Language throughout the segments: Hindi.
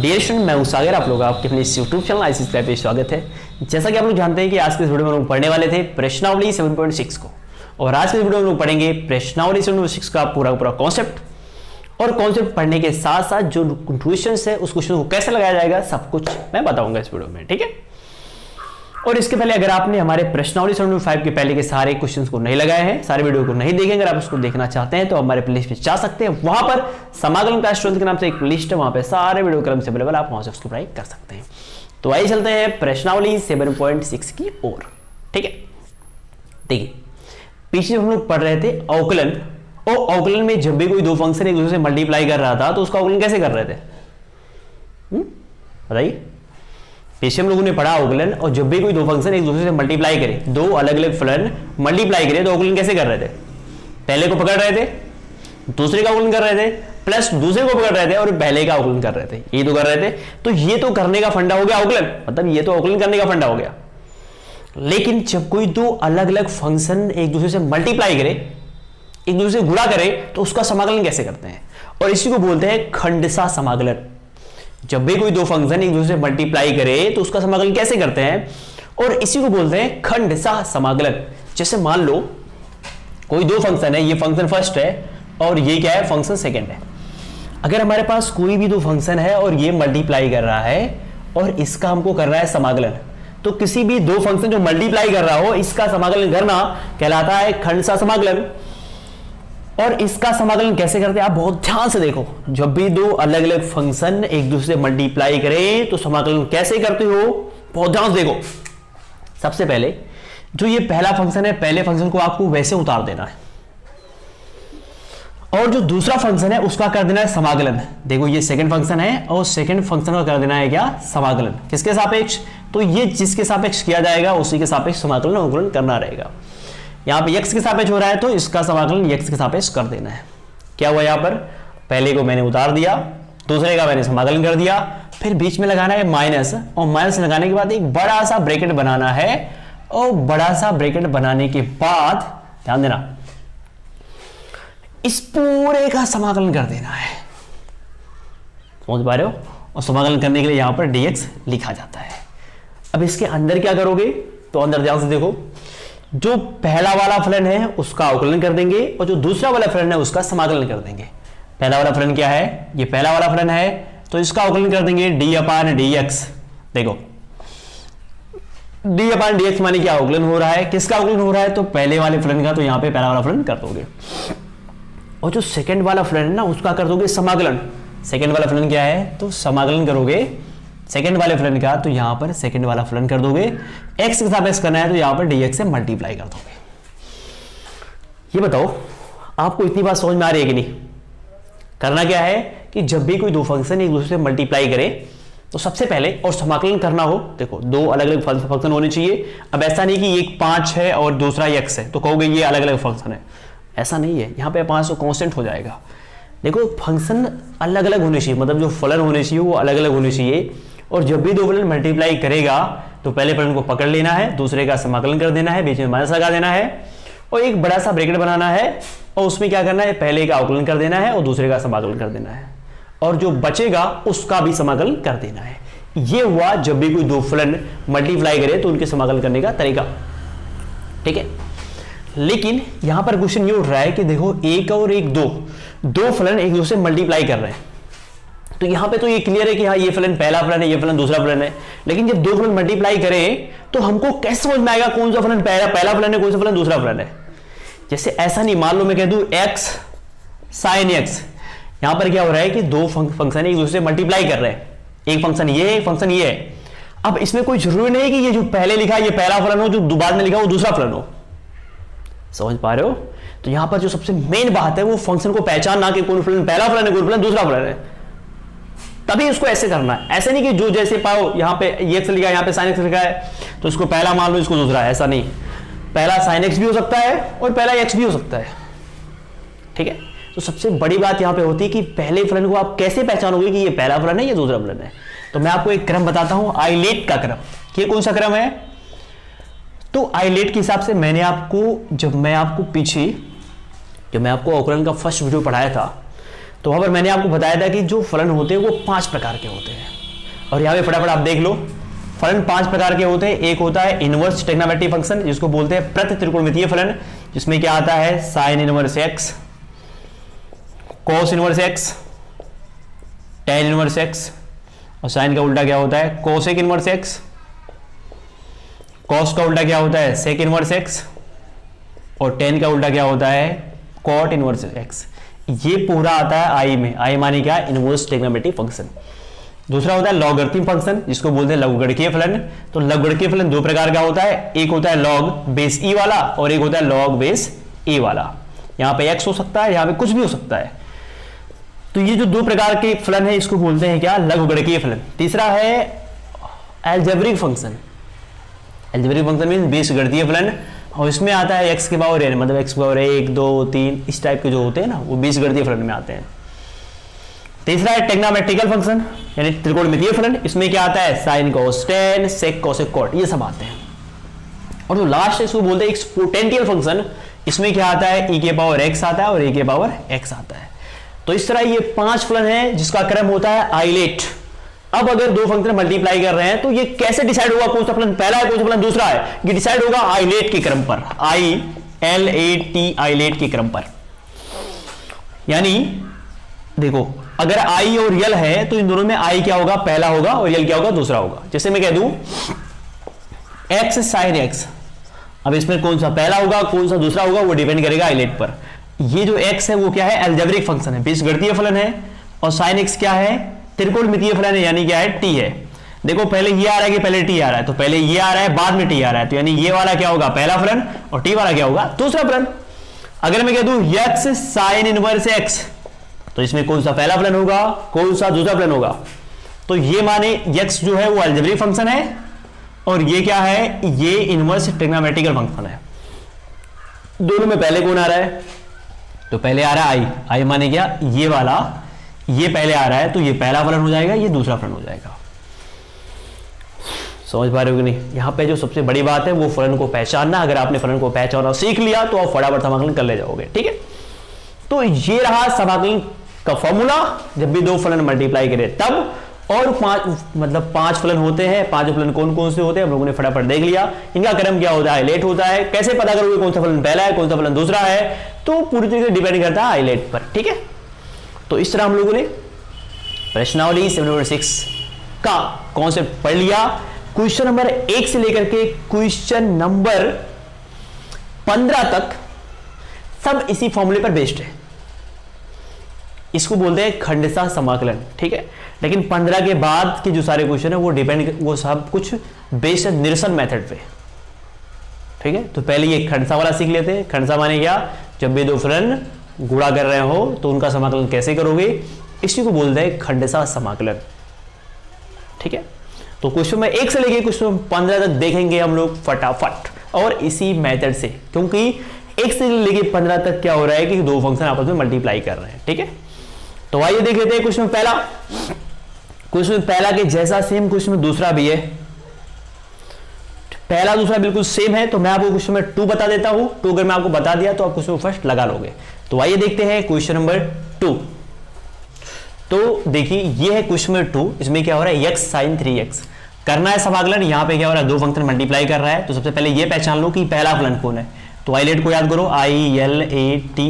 डियर स्टूडेंट, मैं हूं सागर। आप लोग आपके अपने यूट्यूब चैनल आईसीएस लैब पे स्वागत है। जैसा कि आप लोग जानते हैं कि आज के इस वीडियो में हम लोग पढ़ने वाले थे प्रश्नावली 7.6 को, और आज के वीडियो में लोग पढ़ेंगे प्रश्नावली 7.6 का पूरा कॉन्सेप्ट। और कॉन्सेप्ट पढ़ने के साथ साथ जो क्वेश्चन है उस क्वेश्चन को कैसे लगाया जाएगा सब कुछ मैं बताऊंगा इस वीडियो में, ठीक है। और इसके पहले अगर आपने हमारे प्रश्नावली 7.5 के पहले के सारे क्वेश्चंस को नहीं लगाए हैं, सारे वीडियो को नहीं देखें, अगर आप उसको देखना चाहते हैं तो हमारे प्लेलिस्ट पे जा सकते हैं। वहां पर समागम का स्टूडेंट के नाम से एक प्लेलिस्ट है, वहां पे सारे वीडियो क्रम से अवेलेबल, आप वहां से उसको पढ़ाई कर सकते हैं। तो आइए चलते हैं प्रश्नावली 7.6 की ओर, ठीक है। देखिए, पीछे हम लोग पढ़ रहे थे अवकलन, और अवकलन में जब भी कोई दो फंक्शन एक दूसरे से मल्टीप्लाई कर रहा था तो उसका अवकलन कैसे कर रहे थे, बताइए। पीछे हम लोगों ने पढ़ा अवकलन, और जब भी कोई दो फंक्शन एक दूसरे से मल्टीप्लाई करे, दो अलग अलग फलन मल्टीप्लाई करे तो अवकलन कैसे कर रहे थे। पहले को पकड़ रहे थे, दूसरे का अवकलन कर रहे थे, प्लस दूसरे को पकड़ रहे थे और पहले का अवकलन कर रहे थे। ये तो कर रहे थे, तो ये तो करने का फंडा हो गया अवकलन, मतलब ये तो अवकलन करने का फंडा हो गया। लेकिन जब कोई दो अलग अलग फंक्शन एक दूसरे से मल्टीप्लाई करे, एक दूसरे से गुणा करे, तो उसका समाकलन कैसे करते हैं, और इसी को बोलते हैं खंडसा समाकलन। जब भी कोई दो फंक्शन एक दूसरे से मल्टीप्लाई करे तो उसका समाकलन कैसे करते हैं, और इसी को बोलते हैं खंडसा समाकलन। जैसे मान लो कोई दो फंक्शन है, ये फंक्शन फर्स्ट है और ये क्या है, फंक्शन सेकंड है। अगर हमारे पास कोई भी दो फंक्शन है और ये मल्टीप्लाई कर रहा है और इसका हमको कर रहा है समाकलन, तो किसी भी दो फंक्शन जो मल्टीप्लाई कर रहा हो इसका समाकलन करना कहलाता है खंडसा समाकलन। और इसका समाकलन कैसे करते हैं आप बहुत ध्यान से देखो। जब भी दो अलग अलग फंक्शन एक दूसरे से मल्टीप्लाई करें तो समाकलन कैसे करते हो, बहुत ध्यान से देखो। सबसे पहले जो ये पहला फंक्शन है, पहले फंक्शन को आपको वैसे उतार देना है, और जो दूसरा फंक्शन है उसका कर देना है समाकलन। देखो ये सेकंड फंक्शन है और सेकंड फंक्शन का कर देना है क्या, समाकलन। किसके सापेक्ष, तो ये जिसके सापेक्ष किया जाएगा उसी के सापेक्ष समाकलन अवकलन करना रहेगा। यहां पे x के सापेक्ष हो रहा है तो इसका समाकलन x के सापेक्ष कर देना है। क्या हुआ, यहां पर पहले को मैंने उतार दिया, दूसरे का मैंने समाकलन कर दिया, फिर बीच में लगाना है माइनस, और माइनस लगाने के बाद एक बड़ा सा ब्रैकेट बनाना है, और बड़ा सा ब्रैकेट बनाने के बाद ध्यान देना इस पूरे का समाकलन कर देना है। समझ पा रहे हो, और समाकलन करने के लिए यहां पर dx लिखा जाता है। अब इसके अंदर क्या करोगे, तो अंदर ध्यान से देखो, जो पहला वाला फलन है उसका अवकलन कर देंगे और जो दूसरा वाला फलन है उसका समाकलन कर देंगे। पहला वाला फलन क्या है, ये पहला वाला फलन है तो इसका अवकलन कर देंगे d/dx। देखो d/dx माने क्या, अवकलन हो रहा है, किसका अवकलन हो रहा है, तो पहले वाले फलन का, तो यहां पे पहला वाला फलन कर दोगे। और जो सेकंड वाला फलन है ना उसका कर दोगे समाकलन। सेकंड वाला फलन क्या है, तो समाकलन करोगे सेकंड वाले फलन का, तो यहां पर सेकंड वाला फलन कर दोगे। x के सापेक्ष करना है तो यहां पर dx से मल्टीप्लाई कर दोगे। ये बताओ आपको इतनी बात समझ में आ रही है कि नहीं। करना क्या है कि जब भी कोई दो फंक्शन एक दूसरे से मल्टीप्लाई करे तो सबसे पहले, और समाकलन करना हो, देखो दो अलग अलग फंक्शन होने चाहिए। अब ऐसा नहीं कि एक 5 है और दूसरा x है तो कहोगे ये अलग अलग फंक्शन है, ऐसा नहीं है। यहां पर 5 तो कांस्टेंट हो जाएगा। देखो फंक्शन अलग अलग होने चाहिए, मतलब जो फलन होने चाहिए वो अलग अलग होने चाहिए। और जब भी दो फलन मल्टीप्लाई करेगा तो पहले फलन को पकड़ लेना है, दूसरे का समाकलन कर देना है, बीच में माइनस लगा देना है, और एक बड़ा सा ब्रैकेट बनाना है, और उसमें क्या करना है, पहले का अवकलन कर देना है और दूसरे का समाकलन कर देना है, और जो बचेगा उसका भी समाकलन कर देना है। ये हुआ जब भी कोई दो फलन मल्टीप्लाई करे तो उनके समाकलन करने का तरीका, ठीक है। लेकिन यहां पर क्वेश्चन ये उठ रहा है कि देखो एक और एक दो फलन एक दूसरे मल्टीप्लाई कर रहे हैं, तो यहां पे तो ये क्लियर है कि हाँ ये फलन पहला फलन है, ये फलन दूसरा फलन है। लेकिन जब दो फलन मल्टीप्लाई करें तो हमको कैसे समझ में आएगा कौन सा फलन पहला फलन है, कौन सा फलन दूसरा फलन है। जैसे ऐसा नहीं, मान लो मैं कह दूं x sin x, यहां पर क्या हो रहा है कि दो फंक्शन एक दूसरे से मल्टीप्लाई कर रहे हैं, एक फंक्शन ये है, एक फंक्शन ये है। अब इसमें कोई जरूरी नहीं है कि ये जो पहले लिखा है ये पहला फलन हो, जो बाद में लिखा वो दूसरा फलन हो। समझ पा रहे हो, तो यहां पर जो सबसे मेन बात है वो फंक्शन को पहचानना कि कौन फलन पहला फलन है, कौन फलन दूसरा फलन है, तभी उसको ऐसे करना है। ऐसे नहीं कि जो जैसे पाओ यहां पे x लिखा है, यहां पे sin x लिखा है तो इसको पहला मान लो, इसको दूसरा है, ऐसा नहीं। पहला sin x भी हो सकता है और पहला x भी हो सकता है, ठीक है। तो सबसे बड़ी बात यहां पे होती है कि पहले फलन को आप कैसे पहचानोगे कि ये पहला फलन है या दूसरा फलन है। तो मैं आपको एक क्रम बताता हूं, आइलेट का क्रम। ये कौन सा क्रम है, तो आइलेट के हिसाब से मैंने आपको, जब मैं आपको अवकलन का फर्स्ट वीडियो पढ़ाया था तो वहां पर मैंने आपको बताया था कि जो फलन होते हैं वो 5 प्रकार के होते हैं। और यहाँ पे फटाफट आप देख लो, फलन 5 प्रकार के होते हैं। एक होता है इनवर्स ट्रिग्नोमेट्रिक फंक्शन, जिसको बोलते हैं प्रति त्रिकोणमितीय फलन, जिसमें क्या आता है sine inverse x, cos inverse x, tan inverse x, और साइन का उल्टा क्या होता है कोसेक इनवर्स एक्स, कॉस का उल्टा क्या होता है सेक इनवर्स एक्स, और टेन का उल्टा क्या होता है कॉट इनवर्स एक्स। ये पूरा आता है आई में। आई माने क्या, इनवर्स ट्रिग्नोमेट्रिक फंक्शन। दूसरा होता है लॉगरिथमिक फंक्शन, जिसको बोलते हैं लघुगणकीय फलन। तो लघुगणकीय फलन 2 प्रकार का होता है, एक होता है लॉग बेस ई वाला और एक होता है लॉग बेस ए वाला। यहाँ पे एक्स हो सकता है, यहाँ पे कुछ भी हो सकता है। तो ये जो 2 प्रकार के फलन है इसको बोलते हैं क्या, लघुगणकीय फलन। तीसरा है algebraic function. Algebraic function mean बीजगणितीय फलन, और इसमें आता है एक्स के पावर n, मतलब एक्स के पावर 1 2 3 इस टाइप के जो होते हैं ना, वो बीजगणितीय फलन में आते हैं। तीसरा है ट्रिग्नोमेट्रिकल फंक्शन, यानी त्रिकोणमितीय फलन। इसमें क्या आता है sine cos tan, sec cosec cot, ये सब आते हैं। और जो लास्ट है इसको बोलते हैं एक्सपोनेंशियल फंक्शन। इसमें क्या आता है e के पावर x आता है और a के पावर x आता है। तो इस तरह ये 5 फलन है जिसका क्रम होता है आइलेट। अब अगर 2 फंक्शन मल्टीप्लाई कर रहे हैं तो ये कैसे डिसाइड होगा कौन सा फलन पहला है कौन सा फलन दूसरा है, ये डिसाइड होगा आइलेट के क्रम पर, ILAT आइलेट के क्रम पर। यानी देखो अगर I और L है तो इन दोनों में I क्या होगा पहला होगा और L क्या होगा दूसरा होगा। जैसे मैं कह दूं x sin x, अब इसमें कौन सा पहला होगा कौन सा दूसरा होगा वो डिपेंड करेगा आइलेट पर। ये जो x है वो क्या है अलजेब्रिक फंक्शन है, बीजगणितीय फलन है, और sin x क्या है त्रिकोणमितीय फलन है, यानी क्या है t है। देखो पहले ये आ रहा है कि पहले t आ रहा है, तो पहले ये आ रहा है बाद में t आ रहा है, तो यानी ये वाला क्या होगा पहला फलन और t वाला क्या होगा दूसरा फलन। अगर मैं कह दूं x sin इनवर्स x, तो इसमें कौन सा पहला फलन होगा कौन सा दूसरा फलन होगा। तो ये माने x जो है वो अलजेब्रिक फंक्शन है और ये क्या है ये इनवर्स ट्रिग्नोमेट्रिकल फंक्शन है। दोनों में पहले कौन आ रहा है, तो पहले आ रहा है i माने क्या ये वाला, ये पहले आ रहा है तो ये पहला फलन हो जाएगा ये दूसरा फलन हो जाएगा। समझ पा रहे हो कि नहीं। यहां पे जो सबसे बड़ी बात है वो फलन को पहचानना। अगर आपने फलन को पहचाना सीख लिया तो आप फटाफट समाकलन कर ले जाओगे, ठीक है। तो ये रहा समाकलन का फॉर्मूला, जब भी 2 फलन मल्टीप्लाई करें तब। और 5 फलन होते हैं, 5 फलन कौन कौन से होते हैं हम लोगों ने फटाफट देख लिया। इनका क्रम क्या होता है आइलेट होता है। कैसे पता करोगे कौन सा फलन पहला है कौन सा फलन दूसरा है, तो पूरी तरीके से डिपेंड करता है आइलेट पर, ठीक है। तो इस तरह हम लोगों ने प्रश्नावली 7/6 का कॉन्सेप्ट पढ़ लिया। क्वेश्चन नंबर 1 से लेकर के क्वेश्चन नंबर 15 तक सब इसी फॉर्मूले पर बेस्ड है। इसको बोलते हैं खंडशः समाकलन, ठीक है। लेकिन 15 के बाद के जो सारे क्वेश्चन है वो सब कुछ बेस्ड है निरसन मेथड पे, ठीक है। तो पहले ये खंडशः वाला सीख लेते हैं। खंडशः माने क्या, जब भी 2 फलन गुणा कर रहे हो तो उनका समाकलन कैसे करोगे, इसी को बोलते हैं खंडशः समाकलन, ठीक है। तो क्वेश्चन में 1 से लेके क्वेश्चन 15 तक देखेंगे हम लोग फटाफट और इसी मेथड से, क्योंकि 1 से लेके 15 तक क्या हो रहा है कि 2 फंक्शन आपस में मल्टीप्लाई कर रहे हैं, ठीक है। तो आइए देख लेते हैं क्वेश्चन पहला। क्वेश्चन पहला के जैसा सेम क्वेश्चन में दूसरा भी है, पहला दूसरा बिल्कुल सेम है। तो मैं आपको क्वेश्चन में 2 बता देता हूं, 2 अगर मैं आपको बता दिया तो आप क्वेश्चन फर्स्ट लगा लोगे। तो आइए देखते हैं क्वेश्चन नंबर 2। तो देखिए ये है क्वेश्चन नंबर 2, इसमें क्या हो रहा है x sin 3x करना है समाकलन। यहां पे क्या हो रहा है 2 फंक्शन मल्टीप्लाई कर रहा है। तो सबसे पहले ये पहचान लो कि पहला फलन कौन है। तो आइलेट को याद करो ILATE,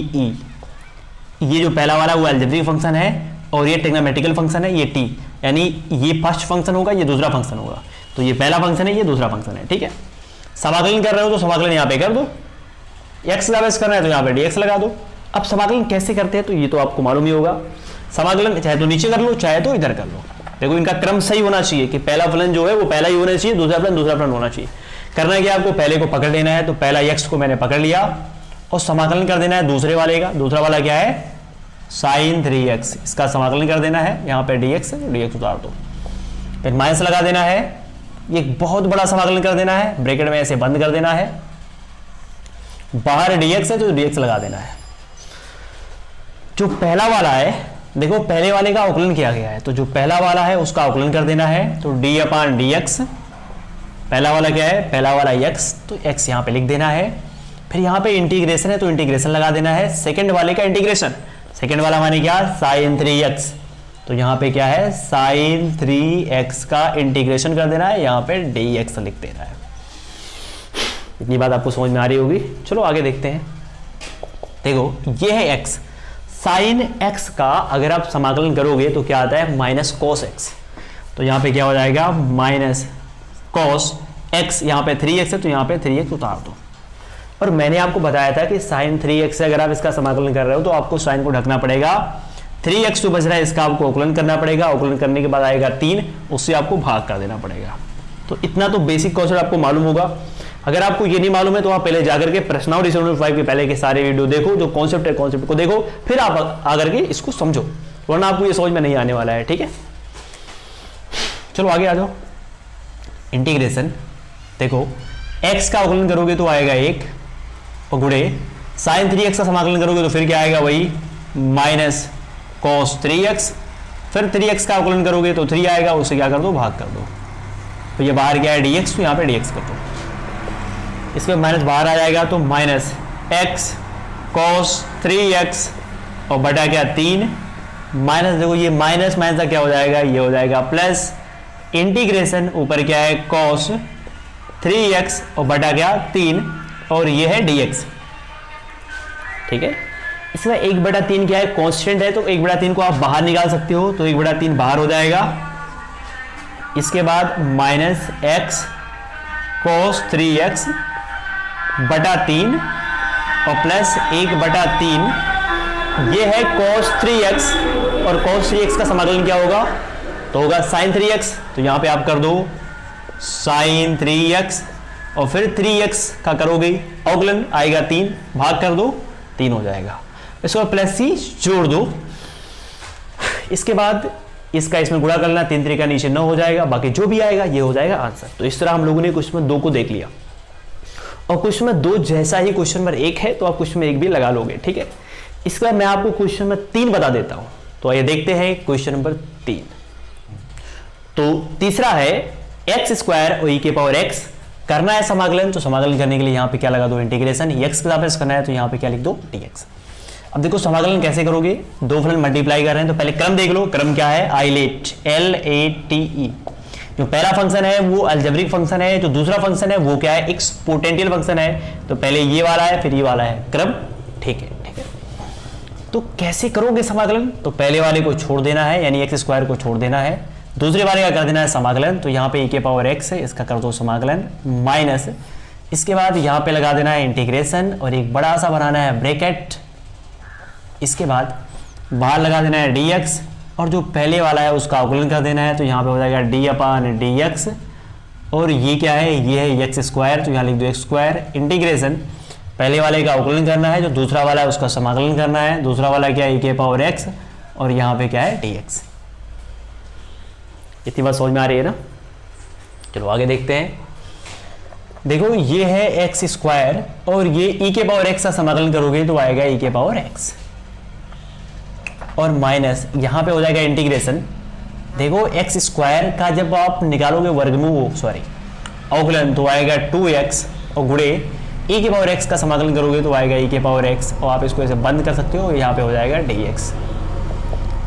ये जो पहला वाला वो अलजेब्रिक फंक्शन है और ये ट्रिग्नोमेट्रिकल फंक्शन है, ये t, यानी ये फर्स्ट फंक्शन होगा ये दूसरा फंक्शन होगा। तो ये पहला फंक्शन है ये दूसरा फंक्शन है, ठीक है। समाकलन कर रहे हो तो समाकलन यहां पे कर दो, x का बेस करना है तो यहां पे dx लगा दो। अब समाकलन कैसे करते हैं तो ये तो आपको मालूम ही होगा। समाकलन चाहे तो नीचे कर लो चाहे तो इधर कर लो। देखो इनका क्रम सही होना चाहिए कि पहला फलन जो है वो पहला ही होना चाहिए, दूसरा फलन होना चाहिए। करना है कि आपको पहले को पकड़ लेना है, तो पहला x को मैंने पकड़ लिया और समाकलन कर देना है दूसरे वाले का। दूसरा वाला क्या है sin 3x, इसका समाकलन कर देना है। यहाँ पे dx है, dx उतार दो, फिर माइनस लगा देना है। ये बहुत बड़ा समाकलन कर देना है, ब्रैकेट में ऐसे बंद कर देना है। बाहर dx है तो dx लगा देना है। जो पहला वाला है देखो पहले वाले का अवकलन किया गया है, तो जो पहला वाला है उसका अवकलन कर देना है। तो d/dx, पहला वाला क्या है पहला वाला x, तो x यहाँ पे लिख देना है। फिर यहाँ पे इंटीग्रेशन है तो इंटीग्रेशन लगा देना है। सेकंड वाले का इंटीग्रेशन, सेकंड वाला माने क्या sin 3x, तो यहाँ पे क्या है, साइन 3x का इंटीग्रेशन कर देना है, यहाँ पे dx लिख देना है। इतनी बात आपको समझ में आ रही होगी। चलो आगे देखते हैं। देखो ये है x, साइन x का अगर आप समाकलन करोगे तो क्या आता है, माइनस कॉस x। तो यहाँ पे क्या हो जाएगा, माइनस कॉस x, यहाँ पे 3x है तो यहाँ पे 3x उतार दो। और मैंने आपको बताया था कि साइन 3x से अगर आप इसका समाकलन कर रहे हो तो आपको साइन को ढकना पड़ेगा। 3x जो बच रहा है इसका आपको अवकलन करना पड़ेगा, अवकलन करने के बाद आएगा 3, उससे आपको भाग कर देना पड़ेगा। तो इतना तो बेसिक कॉन्सेप्ट आपको मालूम होगा। अगर आपको ये नहीं मालूम है तो आप पहले जाकर के प्रश्नावली 75 के पहले के सारे वीडियो देखो, जो कॉन्सेप्ट है कॉन्सेप्ट को देखो, फिर आप आकर के इसको समझो, वरना आपको ये समझ में नहीं आने वाला है। ठीक है, चलो आगे आ जाओ। इंटीग्रेशन, देखो x का अवकलन करोगे तो आएगा 1 और गुणे साइन 3x का समाकलन करोगे तो फिर क्या आएगा, वही माइनस कॉस 3x, फिर 3x का अवकलन करोगे तो 3 आएगा, उससे क्या कर दो, भाग कर दो। तो ये बाहर क्या है, dx, तो यहाँ पे dx कर दो। इसमें माइनस बाहर आ जाएगा तो माइनस x कॉस 3x और बटा क्या 3 माइनस, देखो ये माइनस माइनस का क्या हो जाएगा, ये हो जाएगा प्लस, इंटीग्रेशन ऊपर क्या है कॉस 3x और बटा क्या 3 और ये है dx। ठीक है, इसमें 1/3 क्या है, कांस्टेंट है, तो 1/3 को आप बाहर निकाल सकते हो, तो 1/3 बाहर हो जाएगा। इसके बाद माइनस x cos 3x बटा 3 और प्लस 1/3, ये है cos 3x और cos 3x का समाकलन क्या होगा, तो होगा sin 3x। तो यहां पे आप कर दो sin 3x और फिर 3x का करोगे अवकलन, आएगा 3, भाग कर दो 3 हो जाएगा। इसको प्लस सी जोड़ दो, इसके बाद इसका इसमें गुणा करना, 3 3 का नीचे 9 हो जाएगा, बाकी जो भी आएगा ये हो जाएगा आंसर। तो इस तरह हम लोगों ने क्वेश्चन नंबर 2 को देख लिया, और क्वेश्चन नंबर 2 जैसा ही क्वेश्चन नंबर 1 है तो आप क्वेश्चन नंबर 1 भी लगा लोगे। ठीक है, इसके बाद मैं आपको क्वेश्चन नंबर 3 बता देता हूं। तो आइए देखते हैं क्वेश्चन नंबर 3। तो तीसरा है एक्स स्क्वायर और ई के पावर एक्स करना है समाकलन। तो समाकलन करने के लिए यहाँ पे क्या लगा दो, इंटीग्रेशन। एक्स के साथ करना है तो यहाँ पे क्या लिख दो, dx। अब देखो समाकलन कैसे करोगे, दो फलन मल्टीप्लाई कर रहे हैं तो पहले क्रम देख लो। क्रम क्या है, आइलेट, LATE। जो पहला फंक्शन है वो अलजेब्रिक फंक्शन है, जो दूसरा फंक्शन है वो क्या है, एक्सपोनेंशियल फंक्शन है। तो पहले ये वाला है फिर ये वाला है, क्रम। ठीक है, ठीक है। तो कैसे करोगे समाकलन, तो पहले वाले को छोड़ देना है, यानी एक्स स्क्वायर को छोड़ देना है, दूसरे वाले का कर देना है समाकलन। तो यहाँ पे e के पावर x है, इसका कर दो समाकलन, माइनस, इसके बाद यहाँ पे लगा देना है इंटीग्रेशन और एक बड़ा सा बनाना है ब्रैकेट। इसके बाद बाहर लगा देना है dx और जो पहले वाला है उसका अवकलन कर देना है। तो यहाँ पे हो जाएगा d/dx और ये क्या है, ये है एक्स स्क्वायर, तो यहाँ लिख दो एक्स स्क्वायर। इंटीग्रेशन पहले वाले का अवकलन करना है, जो दूसरा वाला है उसका समाकलन करना है। दूसरा वाला क्या है, e के पावर x और यहाँ पे क्या है dx। इतनी बात समझ में आ रही है ना। चलो आगे देखते हैं। देखो ये है एक्स स्क्वायर और ये e के पावर x का समाकलन करोगे तो आएगा e के पावर x और माइनस यहाँ पे हो जाएगा इंटीग्रेशन। देखो एक्स स्क्वायर का जब आप निकालोगे वर्गमूल, सॉरी अवकलन, तो आएगा 2x और गुणे e के पावर x का समाकलन करोगे तो आएगा e के पावर x और आप इसको ऐसे बंद कर सकते हो, यहाँ पे हो जाएगा dx।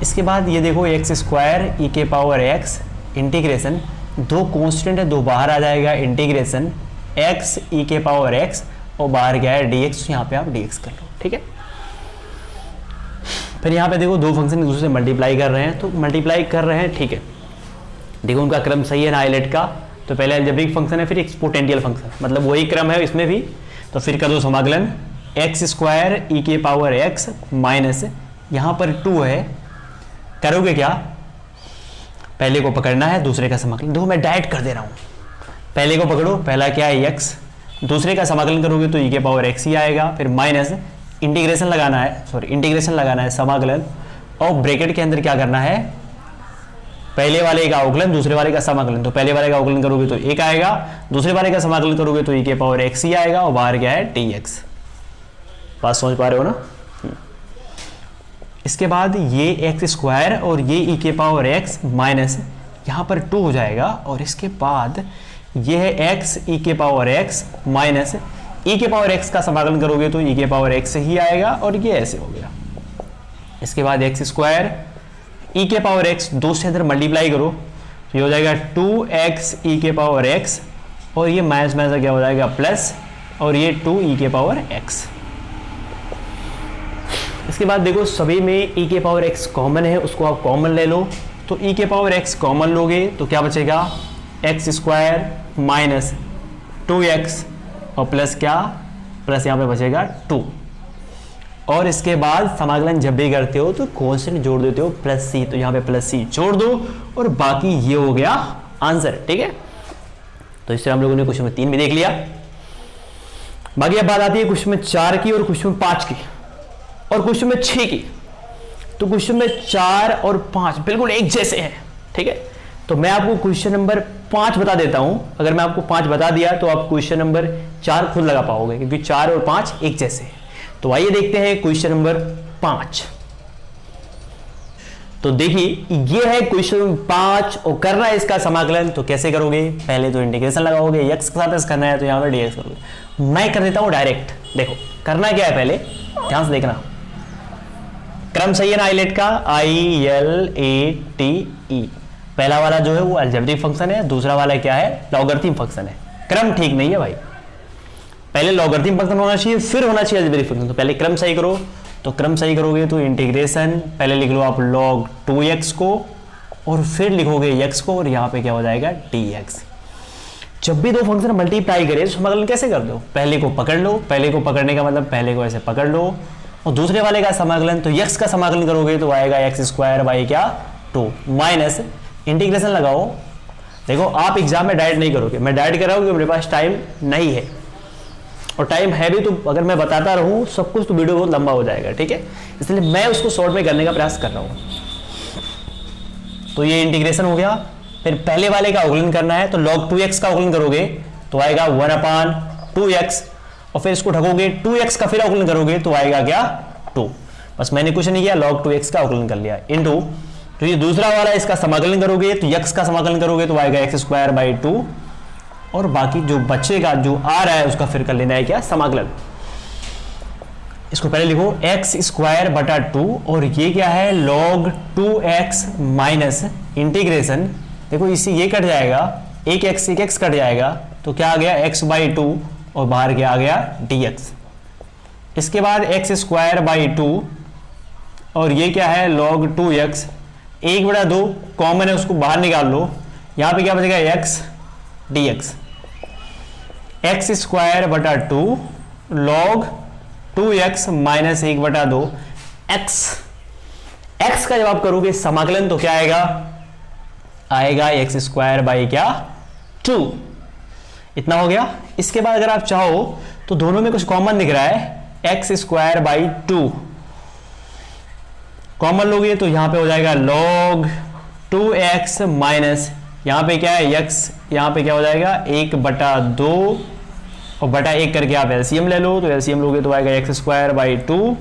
इसके बाद ये देखो एक्स स्क्वायर e के पावर x इंटीग्रेशन, दो कांस्टेंट है, दो बाहर आ जाएगा, इंटीग्रेशन x e के पावर x और बाहर क्या है dx, यहाँ पे आप dx कर लो। ठीक है, फिर यहाँ पे देखो दो फंक्शन एक दूसरे से मल्टीप्लाई कर रहे हैं, तो मल्टीप्लाई कर रहे हैं, ठीक है। देखो उनका क्रम सही है ना आइलेट का, तो पहले अलजेब्रिक फंक्शन है फिर एक्सपोनेंशियल फंक्शन, मतलब वही क्रम है इसमें भी। तो फिर कर दो समाकलन एक्स स्क्वायर ई के पावर एक्स माइनस, यहाँ पर 2 है, करोगे क्या, पहले को पकड़ना है दूसरे का समाकलन। देखो मैं डायरेक्ट कर दे रहा हूँ, पहले को पकड़ो, पहला क्या है एक्स, दूसरे का समाकलन करोगे तो ई के पावर एक्स ही आएगा, फिर माइनस इंटीग्रेशन लगाना है, सॉरी इंटीग्रेशन लगाना है समाकलन, और ब्रैकेट के अंदर क्या करना है, पहले वाले का अवकलन दूसरे वाले का समाकलन। तो पहले वाले का अवकलन करोगे तो 1 आएगा, दूसरे वाले का समाकलन करोगे तो e के पावर x ही आएगा और बाहर क्या है dx। बात समझ पा रहे हो ना। इसके बाद ये एक्स स्क्वायर और ये e के पावर x माइनस यहाँ पर 2 हो जाएगा, और इसके बाद ये है x e के पावर x माइनस e के पावर x का समाकलन करोगे तो e के पावर x ही आएगा और ये ऐसे हो गया। इसके बाद एक्स स्क्वायर ई के पावर एक्स 2 से अंदर मल्टीप्लाई करो तो ये हो जाएगा 2x ई के पावर x, और ये माइनस माइनस क्या हो जाएगा प्लस, और ये 2 ई के पावर x। इसके बाद देखो सभी में e के पावर x कॉमन है, उसको आप कॉमन ले लो, तो e के पावर x कॉमन लोगे तो क्या बचेगा एक्स स्क्वायर माइनस 2x और प्लस क्या, प्लस यहाँ पे बचेगा 2। और इसके बाद समाकलन जब भी करते हो तो कॉन्स्टेंट जोड़ देते हो प्लस c, तो यहाँ पे प्लस c जोड़ दो और बाकी ये हो गया आंसर। ठीक है, तो इस तरह हम लोगों ने क्वेश्चन में 3 भी देख लिया। बाकी अब बात आती है क्वेश्चन में 4 की और क्वेश्चन में 5 की और क्वेश्चन में 6 की। तो क्वेश्चन में 4 और 5 बिल्कुल एक जैसे हैं। ठीक है, तो मैं आपको क्वेश्चन नंबर 5 बता देता हूं। अगर मैं आपको 5 बता दिया तो आप क्वेश्चन नंबर 4 खुद लगा पाओगे, क्योंकि 4 और 5 एक जैसे हैं। तो आइए देखते हैं क्वेश्चन नंबर 5। तो देखिए ये है क्वेश्चन 5 और करना है इसका समाकलन। तो कैसे करोगे, पहले तो इंटीग्रेशन लगाओगे, x के साथ करना है तो यहां पर dx करोगे। मैं कर देता हूं डायरेक्ट। देखो करना क्या है, पहले ध्यान से देखना, क्रम सही है ना आइलेट का, ILATE। पहला वाला जो है वो अलजेब्रिक फंक्शन है, दूसरा वाला क्या है लॉगरिथम फंक्शन है। क्रम ठीक नहीं है भाई, पहले लॉगरिथम फंक्शन होना चाहिए फिर होना चाहिए अलजेब्रिक फंक्शन। तो पहले क्रम सही करो, तो क्रम सही करोगे तो इंटीग्रेशन पहले लिख लो आप log 2x को और फिर लिखोगे x को और यहाँ पे क्या हो जाएगा dx। जब भी दो फंक्शन मल्टीप्लाई करें तो समाकलन कैसे कर दो, पहले को पकड़ लो, पहले को पकड़ने का मतलब पहले को ऐसे पकड़ लो और दूसरे वाले का समाकलन, तो x का समाकलन करोगे तो आएगा एक्स स्क्वायर बाई क्या 2 माइनस इंटीग्रेशन लगाओ। देखो आप एग्जाम में डायरेक्ट नहीं करोगे, मैं डायरेक्ट कर रहा हूँ क्योंकि मेरे पास टाइम नहीं है, और टाइम है भी तो अगर मैं बताता रहूँ सब कुछ तो वीडियो बहुत लंबा हो जाएगा। ठीक है, इसलिए मैं उसको शॉर्ट में करने का प्रयास कर रहा हूँ। तो ये इंटीग्रेशन हो गया, फिर पहले वाले का अवकलन करना है तो log 2x का अवकलन करोगे तो आएगा 1/2x, और फिर इसको ढकोगे 2x का फिर अवकलन करोगे तो आएगा क्या 2। बस मैंने कुछ नहीं किया, log 2x का अवकलन कर लिया इनटू, तो ये दूसरा वाला इसका समाकलन करोगे तो x का समाकलन करोगे तो आएगा एक्स स्क्वायर बाई 2, और बाकी जो बचेगा जो आ रहा है उसका फिर कर लेना है क्या समाकलन। इसको पहले लिखो एक्स स्क्वायर बटा 2 और ये क्या है log 2x माइनस इंटीग्रेशन, देखो इसी ये कट जाएगा, एक x कट जाएगा तो क्या आ गया x बाई 2 और बाहर क्या आ गया dx। इसके बाद एक्स स्क्वायर बाई 2 और ये क्या है log 2x, 1/2 कॉमन है उसको बाहर निकाल लो, यहां पे क्या बचेगा x dx। एक्स स्क्वायर बटा 2 log 2x माइनस 1/2 x का जब आप करोगे समाकलन तो क्या आएगा, आएगा एक्स स्क्वायर बाई क्या 2। इतना हो गया। इसके बाद अगर आप चाहो तो दोनों में कुछ कॉमन दिख रहा है, एक्स स्क्वायर बाई 2 कॉमन लोगे तो यहां पे हो जाएगा log 2x माइनस यहां पे क्या है x, यहां पे क्या हो जाएगा 1/2 और बटा 1 करके आप एलसीएम ले लो, तो एलसीएम लोगे तो आएगा एक्स स्क्वायर बाई 2,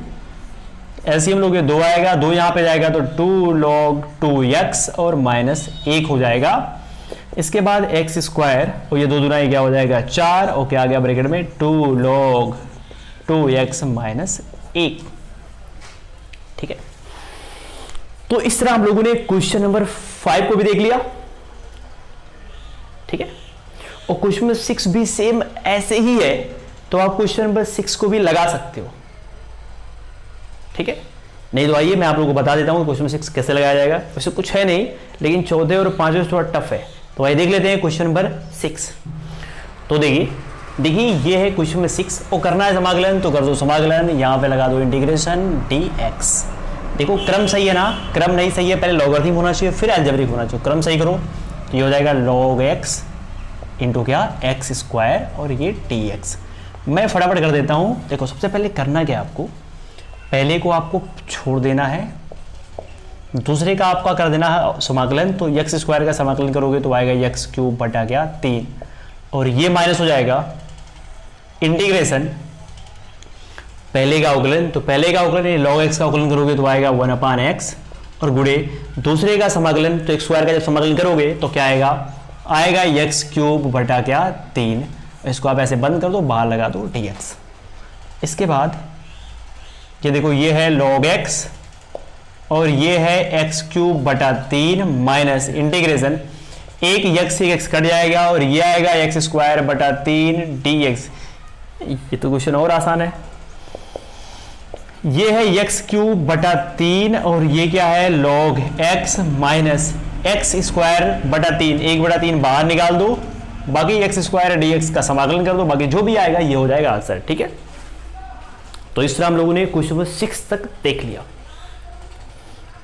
एलसीएम लोगे 2 आएगा, 2 यहां पे जाएगा तो 2 log 2x और माइनस 1 हो जाएगा। इसके बाद एक्स स्क्वायर और ये 2 दूना क्या हो जाएगा 4 और क्या आ गया ब्रैकेट में 2 log 2x माइनस 1। ठीक है, तो इस तरह हम लोगों ने क्वेश्चन नंबर 5 को भी देख लिया। ठीक है, और क्वेश्चन नंबर 6 भी सेम ऐसे ही है, तो आप क्वेश्चन नंबर 6 को भी लगा सकते हो। ठीक है, नहीं तो आइए मैं आप लोगों को बता देता हूं क्वेश्चन नंबर 6 कैसे लगाया जाएगा। वैसे कुछ है नहीं, लेकिन चौथे और पांचवें थोड़ा टफ है, तो आइए देख लेते हैं क्वेश्चन नंबर 6। तो देखिए ये है क्वेश्चन नंबर 6 और करना है समाकलन, तो कर दो समाकलन, यहां पे लगा दो इंटीग्रेशन dx। देखो क्रम सही है ना, क्रम नहीं सही है, पहले लॉगरिथम होना चाहिए फिर अलजेब्रिक होना चाहिए। क्रम सही करो तो ये हो जाएगा log x इंटू क्या एक्स स्क्वायर और ये dx। मैं फटाफट कर देता हूं। देखो सबसे पहले करना क्या है, आपको पहले को आपको छोड़ देना है, दूसरे का आपका कर देना है समाकलन, तो एक्स स्क्वायर का समाकलन करोगे तो आएगा एक्स क्यूब बटा क्या 3 और ये माइनस हो जाएगा इंटीग्रेशन पहले का अवकलन, तो पहले का अवकलन log x का अवकलन करोगे तो आएगा 1/x और गुणे दूसरे का समाकलन, तो एक्स स्क्वायर का जब समाकलन करोगे तो क्या आएगा, आएगा एक्स क्यूब बटा क्या 3। इसको आप ऐसे बंद कर दो, बाहर लगा दो dx। इसके बाद ये देखो ये है log x और ये है एक्स क्यूब बटा 3 माइनस इंटीग्रेशन, एक यक्स से एक्स कट जाएगा और ये आएगा एक्स स्क्वायर बटा 3 dx। ये तो क्वेश्चन और आसान है। ये है एक्स क्यूब बटा 3 और ये क्या है log x minus x square बटा 3, 1/3 बाहर निकाल दो, बाकी एक्स स्क्वायर dx का समाकलन कर दो, बाकी जो भी आएगा ये हो जाएगा आंसर। ठीक है, तो इस तरह हम लोगों ने क्वेश्चन नंबर 6 तक देख लिया।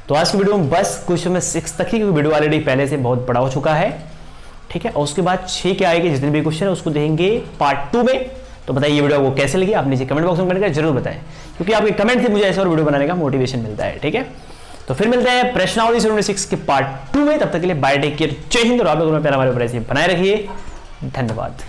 तो आज की वीडियो में बस क्वेश्चन नंबर 6 तक ही, क्योंकि वीडियो ऑलरेडी पहले से बहुत बड़ा हो चुका है। ठीक है, और उसके बाद 6 के आएंगे जितने भी क्वेश्चन है उसको देखेंगे पार्ट 2 में। तो बताइए ये वीडियो आपको कैसे लगी, आप नीचे कमेंट बॉक्स में कमेंट करके जरूर बताएं, क्योंकि आपके कमेंट से मुझे ऐसे और वीडियो बनाने का मोटिवेशन मिलता है। ठीक है, तो फिर मिलते हैं प्रश्नावली 6 के पार्ट 2 में। तब तक के लिए बाय, टेक केयर, जय हिंद। और आप लोगों में प्यार हमारे ऊपर ऐसे बनाए रखिए। धन्यवाद।